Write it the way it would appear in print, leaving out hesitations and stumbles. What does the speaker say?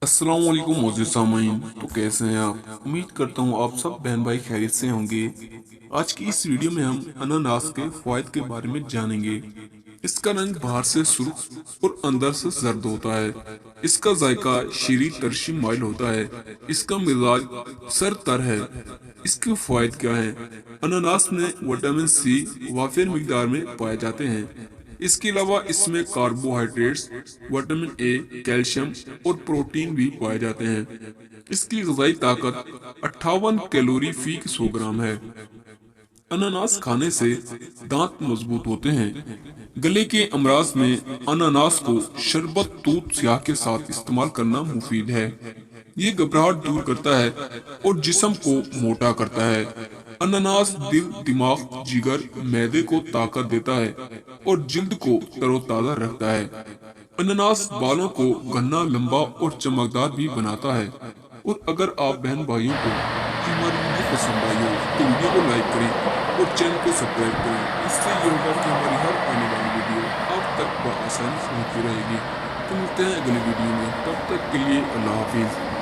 अस्सलाम वालेकुम मोअज़्ज़िज़ सामीन। तो कैसे हैं आप? उम्मीद करता हूँ आप सब बहन भाई खैरियत से होंगे। आज की इस वीडियो में हम अनानास के फ़वाइद के बारे में जानेंगे। इसका रंग बाहर से सुर्ख और अंदर से जर्द होता है। इसका जायका शीरी तरशी माइल होता है। इसका मिजाज सर तर है। इसके फ़वाइद क्या हैं? अनानास में विटामिन सी वाफिर मिकदार में पाए जाते हैं। इसके अलावा इसमें कार्बोहाइड्रेट्स, विटामिन ए, कैल्शियम और प्रोटीन भी पाए जाते हैं। इसकी ग़िज़ाई ताकत 58 कैलोरी फी 100 ग्राम है। अनानास खाने से दांत मजबूत होते हैं। गले के अमराज में अनानास को शरबत दूध स्याह के साथ इस्तेमाल करना मुफीद है। ये घबराहट दूर करता है और जिस्म को मोटा करता है। अनानास दिल, दिमाग, जिगर, मैदे को ताकत देता है और जिल्द को तरोताजा रखता है। अनानास बालों को घना, लंबा और चमकदार भी बनाता है। और अगर आप बहन भाइयों को ये हमारी वीडियो पसंद आई हो तो वीडियो को लाइक करें और चैनल को सब्सक्राइब करें। इससे ये होगा कि हमारी हर आने वाली वीडियो आप तक बआसानी पहुंचती रहेगी। तो मिलते हैं अगली वीडियो में, तब तक के लिए अल्लाह हाफिज।